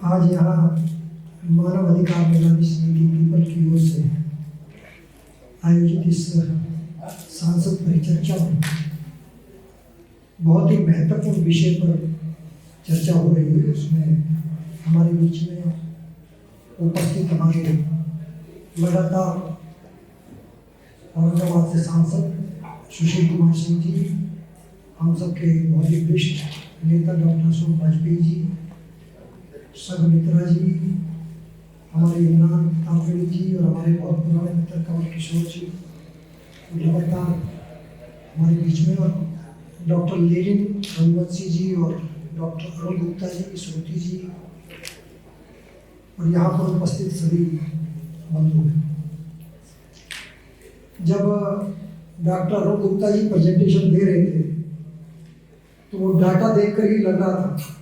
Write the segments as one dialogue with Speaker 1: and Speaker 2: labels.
Speaker 1: आज यहाँ मानव अधिकार निगरानी समिति पीपल की ओर से आयोजित इस सांसद परिचर्चा में बहुत ही महत्वपूर्ण विषय पर चर्चा हो रही है। उसमें हमारे बीच में उपस्थित हमारे लगातार औरंगाबाद से सांसद सुशील कुमार सिंह जी, हम सबके बहुत ही वरिष्ठ नेता डॉक्टर सोम वाजपेयी जी, संघ मित्रा जी, हमारे इमरान तांबड़ी जी और हमारे बहुत पुराने मित्र कमल किशोर जी लगातार हमारे बीच में, और डॉक्टर लेनिन रघुवंशी जी और डॉक्टर अरुण गुप्ता जी, श्रुति जी और यहाँ पर उपस्थित सभी बंधु। जब डॉक्टर अरुण गुप्ता जी प्रेजेंटेशन दे रहे थे तो वो डाटा देखकर ही लग रहा था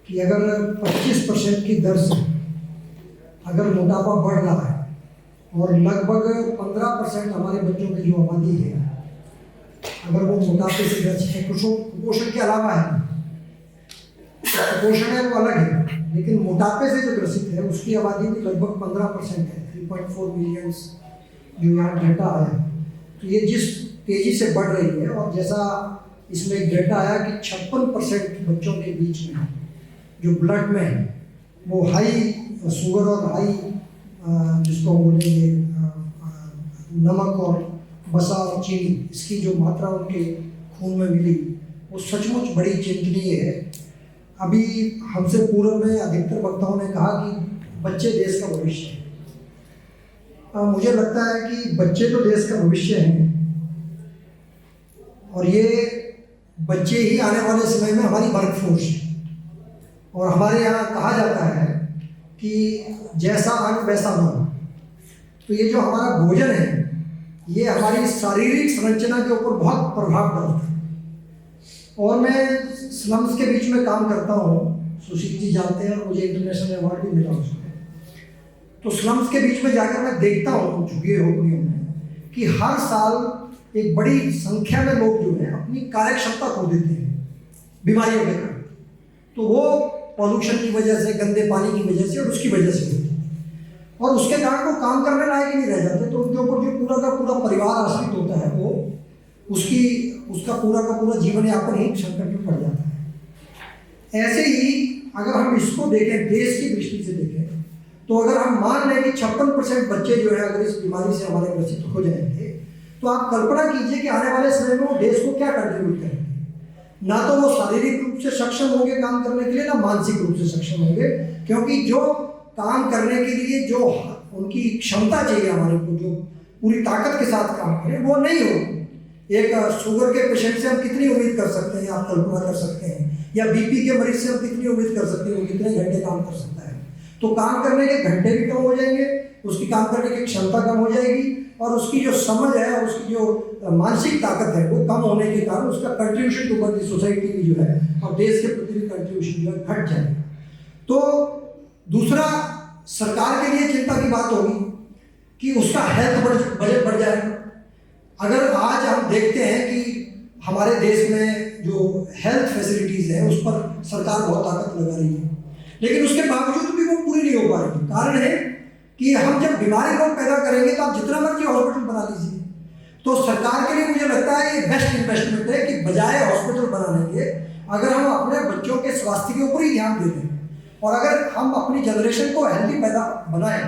Speaker 1: कि अगर 25% की दर से अगर मोटापा बढ़ रहा है और लगभग 15% हमारे बच्चों की जो आबादी है अगर वो मोटापे से ग्रसित है, कुपोषण के अलावा है, कुपोषण है वो अलग है, लेकिन मोटापे से जो ग्रसित है उसकी आबादी भी लगभग 15% है, 3.4 मिलियन जो यहाँ डेटा आया। तो ये जिस तेजी से बढ़ रही है, और जैसा इसमें एक डेटा आया कि 56% बच्चों के बीच में जो ब्लड में है वो हाई शुगर और हाई जिसको बोलेंगे नमक और वसा और चीनी, इसकी जो मात्रा उनके खून में मिली वो सचमुच बड़ी चिंतनीय है। अभी हमसे पूर्व में अधिकतर वक्ताओं ने कहा कि बच्चे देश का भविष्य है। मुझे लगता है कि बच्चे तो देश का भविष्य हैं और ये बच्चे ही आने वाले समय में हमारी वर्कफोर्स है। और हमारे यहाँ कहा जाता है कि जैसा अन्न वैसा मन। तो ये जो हमारा भोजन है ये हमारी शारीरिक संरचना के ऊपर बहुत प्रभाव डालता है। और मैं स्लम्स के बीच में काम करता हूँ, सुशील जी जानते हैं, और मुझे इंटरनेशनल अवार्ड भी मिला उसमें। तो स्लम्स के बीच में जाकर मैं देखता हूँ झुग्गी झोपड़ियों में कि हर साल एक बड़ी संख्या में लोग जो है अपनी कार्य क्षमता खो देते हैं बीमारियों के कारण। तो वो पॉल्यूशन की वजह से, गंदे पानी की वजह से और उसकी वजह से होती है, और उसके कारण वो काम करने लायक ही नहीं रह जाते। तो उनके ऊपर जो पूरा का पूरा परिवार आश्रित होता है वो उसका पूरा का पूरा जीवन यापन ही संकट में पड़ जाता है। ऐसे ही अगर हम इसको देखें, देश की दृष्टि से देखें, तो अगर हम मान लें कि 56% बच्चे जो है अगर इस बीमारी से हमारे ग्रसित हो जाएंगे, तो आप कल्पना कीजिए कि आने वाले समय में वो देश को क्या कंट्रीब्यूट करेंगे। ना तो वो शारीरिक रूप से सक्षम होंगे काम करने के लिए, ना मानसिक रूप से सक्षम होंगे, क्योंकि जो काम करने के लिए जो उनकी क्षमता चाहिए हमारे को, जो पूरी ताकत के साथ काम करें, वो नहीं हो। एक शुगर के पेशेंट से हम कितनी उम्मीद कर सकते हैं, आप कल्पना कर सकते हैं, या बीपी के मरीज से हम कितनी उम्मीद कर सकते हैं वो कितने घंटे काम कर सकता है। तो काम करने के घंटे भी कम हो जाएंगे, उसकी काम करने की क्षमता कम हो जाएगी, और उसकी जो समझ है और उसकी जो मानसिक ताकत है वो कम होने के कारण उसका कंट्रीब्यूशन टू द सोसाइटी की जो है और देश के प्रति भी कंट्रीब्यूशन जो है घट जाएगा। तो दूसरा, सरकार के लिए चिंता की बात होगी कि उसका हेल्थ बजट बढ़ जाएगा। अगर आज हम देखते हैं कि हमारे देश में जो हेल्थ फैसिलिटीज है उस पर सरकार बहुत ताकत लगा रही है, लेकिन उसके बावजूद भी वो पूरी नहीं हो पा रही। कारण है कि हम जब बीमारी को पैदा करेंगे तो आप जितना मर्जी हॉस्पिटल बना लीजिए। तो सरकार के लिए मुझे लगता है ये बेस्ट इन्वेस्टमेंट है कि बजाय हॉस्पिटल बनाने के अगर हम अपने बच्चों के स्वास्थ्य के ऊपर ही ध्यान दे दें, और अगर हम अपनी जनरेशन को हेल्दी पैदा बनाएं,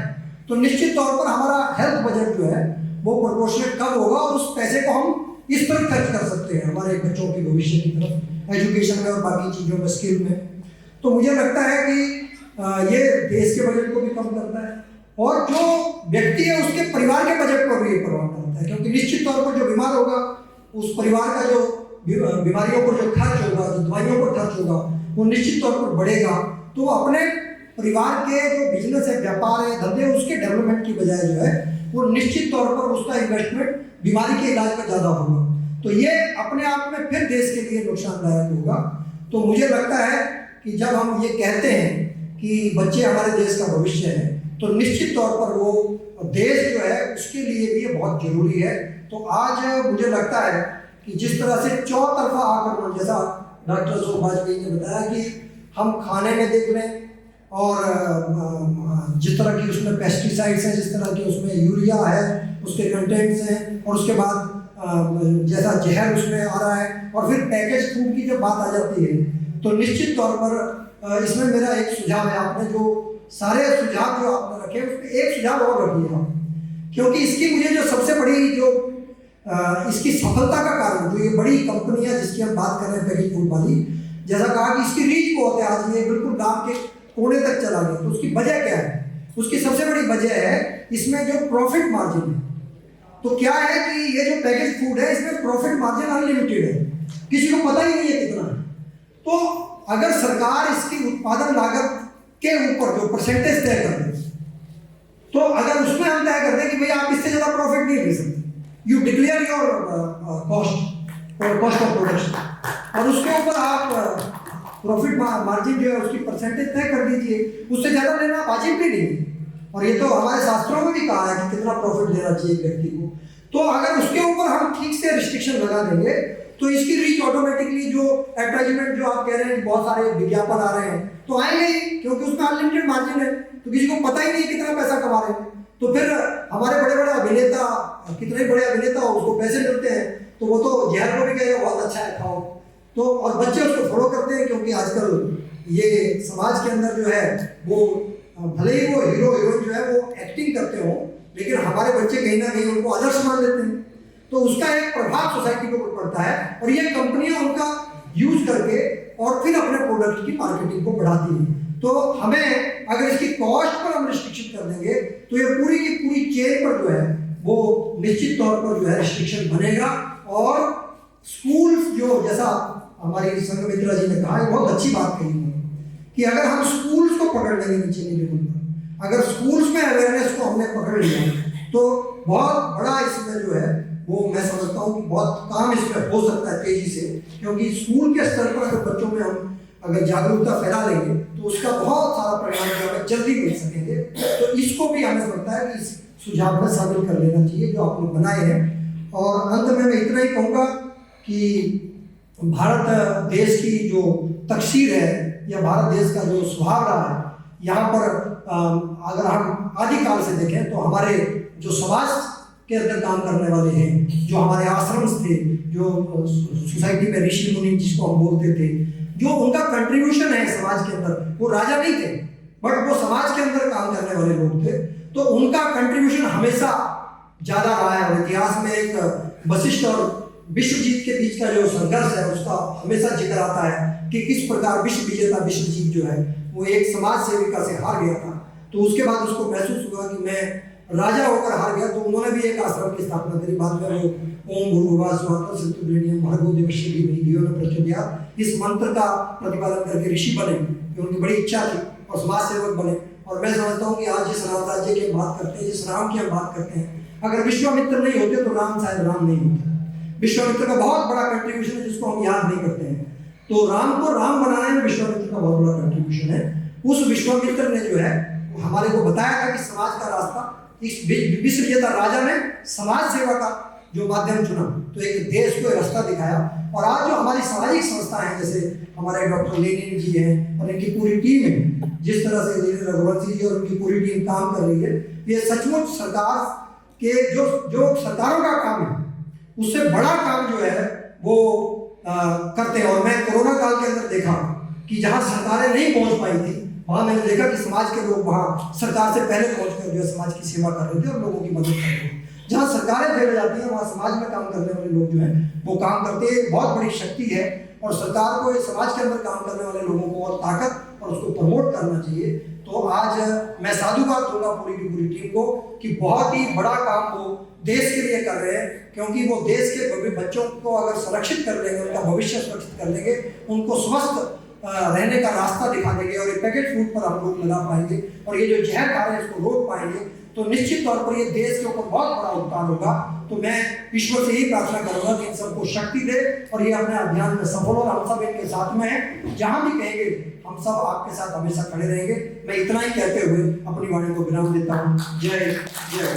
Speaker 1: तो निश्चित तौर पर हमारा हेल्थ बजट जो है वो प्रोपोर्शनेट कम होगा, और उस पैसे को हम इस तरफ खर्च कर सकते हैं हमारे बच्चों के भविष्य की तरफ, एजुकेशन में और बाकी चीज़ों में, स्किल में। तो मुझे लगता है कि ये देश के बजट को भी कम करता है, और जो व्यक्ति है उसके परिवार के बजट पर भी ये प्रभाव डालता है, क्योंकि निश्चित तौर पर जो बीमार होगा उस परिवार का जो बीमारियों पर जो खर्च होगा, जो दवाइयों पर खर्च होगा, वो निश्चित तौर पर बढ़ेगा। तो वो अपने परिवार के जो बिजनेस है, व्यापार है, धंधे, उसके डेवलपमेंट की बजाय जो है वो निश्चित तौर पर उसका इन्वेस्टमेंट बीमारी के इलाज में ज़्यादा होगा। तो ये अपने आप में फिर देश के लिए नुकसानदायक होगा। तो मुझे लगता है कि जब हम ये कहते हैं कि बच्चे हमारे देश का भविष्य है, तो निश्चित तौर पर वो देश जो है उसके लिए भी ये बहुत जरूरी है। तो आज मुझे लगता है कि जिस तरह से चौतरफा आक्रमण, जैसा डॉक्टर सोम वाजपेयी ने बताया कि हम खाने में देख लें और जिस तरह की उसमें पेस्टिसाइड्स हैं, जिस तरह की उसमें यूरिया है, उसके कंटेंट्स हैं, और उसके बाद जैसा जहर उसमें आ रहा है, और फिर पैकेज फूड की जब बात आ जाती है तो निश्चित तौर पर इसमें मेरा एक सुझाव है। आपने जो सारे सुझाव जो आपने रखे उसमें एक सुझाव और रखिए आप, क्योंकि इसकी मुझे जो सबसे बड़ी जो इसकी सफलता का कारण, जो ये बड़ी कंपनियां जिसकी हम बात कर रहे हैं पैकेज फूड वाली, जैसा कहा कि इसकी रीच बहुत है, आज ये बिल्कुल गांव के कोने तक चला गया। तो उसकी वजह क्या है? उसकी सबसे बड़ी वजह है इसमें जो प्रॉफिट मार्जिन है। तो क्या है कि ये जो पैकेज फूड है इसमें प्रॉफिट मार्जिन अनलिमिटेड है, किसी को पता ही नहीं है कितना है। तो अगर सरकार इसकी उत्पादन लागत के ऊपर जो परसेंटेज तय कर दे, तो अगर उसमें हम तय कर दें कि भाई आप इससे ज्यादा प्रॉफिट नहीं ले सकते, यू डिक्लेयर योर कॉस्ट और कॉस्ट ऑफ प्रोडक्शन, और उसके ऊपर आप प्रॉफिट मार्जिन जो है उसकी परसेंटेज तय कर दीजिए, उससे ज़्यादा लेना वाजिब भी नहीं। और ये तो हमारे शास्त्रों में भी कहा है कि कितना प्रॉफिट लेना चाहिए व्यक्ति को। तो अगर उसके ऊपर हम ठीक से रिस्ट्रिक्शन लगा देंगे तो इसकी रीच ऑटोमेटिकली, जो एडवर्टाइजमेंट जो आप कह रहे हैं बहुत सारे विज्ञापन आ रहे हैं तो आएंगे ही, क्योंकि उसमें अनलिमिटेड मार्जिन है, तो किसी को पता ही नहीं कितना पैसा कमा रहे हैं। तो फिर हमारे बड़े बड़े अभिनेता, कितने बड़े अभिनेता हो, उसको पैसे मिलते हैं तो वो तो जहर को भी कहेगा बहुत अच्छा है खाओ, तो और बच्चे उसको फॉलो करते हैं, क्योंकि आजकल ये समाज के अंदर जो है वो भले ही वो हीरो हीरोइन जो है वो एक्टिंग करते हो, लेकिन हमारे बच्चे कहीं ना कहीं उनको आदर्श मान लेते हैं। तो उसका एक प्रभाव सोसाइटी के ऊपर पड़ता है, और ये कंपनियां उनका यूज करके और फिर अपने प्रोडक्ट की मार्केटिंग को बढ़ाती हैं। तो हमें अगर इसकी कॉस्ट पर हम रिस्ट्रिक्शन कर देंगे तो ये पूरी की पूरी चेन पर जो है वो निश्चित तौर पर जो है रिस्ट्रिक्शन बनेगा। और स्कूल्स जो, जैसा हमारी संघमित्रा जी ने कहा, बहुत अच्छी बात कही है कि अगर हम स्कूल्स को पकड़ लेंगे नीचे लेवल पर, अगर स्कूल्स में अवेयरनेस को हमने पकड़ लिया तो बहुत बड़ा इसमें जो है वो मैं समझता हूँ कि बहुत काम इसमें हो सकता है तेजी से, क्योंकि स्कूल के स्तर पर अगर बच्चों में हम अगर जागरूकता फैला लेंगे तो उसका बहुत सारा परिणाम जो हमें जल्दी मिल सकेंगे। तो इसको भी हमें लगता है कि इस सुझाव में शामिल कर लेना चाहिए जो आपने बनाए हैं। और अंत में मैं इतना ही कहूँगा कि भारत देश की जो तकसीर है या भारत देश का जो स्वभाव रहा है, यहाँ पर अगर हम आदिकाल से देखें तो हमारे जो समाज के अंदर काम करने वाले हैं, जो हमारे आश्रम थे, जो सोसाइटी में ऋषि मुनि जिसको हम बोलते थे, जो उनका कंट्रीब्यूशन है समाज के अंदर, वो राजा नहीं थे बट वो समाज के अंदर काम करने वाले लोग थे, तो उनका कंट्रीब्यूशन हमेशा ज़्यादा रहा है। और इतिहास में एक वशिष्ठ और विश्वजीत के बीच का जो संघर्ष है उसका हमेशा जिक्र आता है कि किस प्रकार विश्व विजेता विश्वजीत जो है वो एक समाज सेविका से हार गया था। तो उसके बाद उसको महसूस हुआ कि मैं राजा होकर हार गया, तो उन्होंने भी एक आश्रम की स्थापना करी। बाद में वो ओम भूर्भुवः स्वः तत्सवितुर्वरेण्यं भर्गो देवस्य धीमहि धियो न प्रचोदयात् इस मंत्र का प्रतिपादन करके ऋषि बने, उनकी बड़ी इच्छा थी, और समाज सेवक बने। और मैं समझता हूँ कि आज जिस राम राज्य की हम बात करते हैं, जिस राम की हम बात करते हैं, अगर विश्वामित्र नहीं होते तो राम शायद राम नहीं होते। विश्वामित्र का बहुत बड़ा कंट्रीब्यूशन है जिसको हम याद नहीं करते हैं। तो राम को राम बनाने में विश्वामित्र का बहुत बड़ा कंट्रीब्यूशन है। उस विश्वामित्र ने जो है हमारे को बताया था कि समाज का रास्ता, इस विश्व विजेता राजा ने समाज सेवा का जो माध्यम चुना, तो एक देश को रास्ता दिखाया। और आज जो हमारी सामाजिक संस्थाएं हैं, जैसे हमारे डॉक्टर लेनिन जी हैं और इनकी पूरी टीम है, जिस तरह से रघुवंशी जी और उनकी पूरी टीम काम कर रही है, ये सचमुच सरकार के जो सरकारों का काम है उससे बड़ा काम जो है वो करते हैं। और मैं कोरोना काल के अंदर देखा कि जहाँ सरकारें नहीं पहुँच पाई थी, वहाँ मैंने देखा कि समाज के लोग वहाँ सरकार से पहले पहुँचकर जो है समाज की सेवा कर रहे थे और लोगों की मदद कर रहे थे। जहाँ सरकारें फैल जाती हैं वहाँ समाज में काम करने वाले लोग जो हैं वो काम करते हैं। बहुत बड़ी शक्ति है, और सरकार को समाज के अंदर काम करने वाले लोगों को और ताकत और उसको प्रमोट करना चाहिए। तो आज मैं साधुवाद दूंगा पूरी की पूरी टीम को कि बहुत ही बड़ा काम वो देश के लिए कर रहे हैं, क्योंकि वो देश के बच्चों को अगर सुरक्षित कर लेंगे, उनका भविष्य सुरक्षित कर लेंगे, उनको स्वस्थ रहने का रास्ता दिखा देंगे, और ये पैकेट फूड पर हम लोग लगा पाएंगे, और ये जो जहर खा रहे हैं इसको रोक पाएंगे, तो निश्चित तौर पर ये देश के ऊपर बहुत बड़ा उपकार होगा। तो मैं ईश्वर से यही प्रार्थना करूंगा कि इन सबको शक्ति दे और ये अपने अभियान में सफल हो। हम सब इनके साथ में हैं, जहां भी कहेंगे हम सब आपके साथ हमेशा खड़े रहेंगे। मैं इतना ही कहते हुए अपनी वाणी को विराम देता हूँ। जय जय।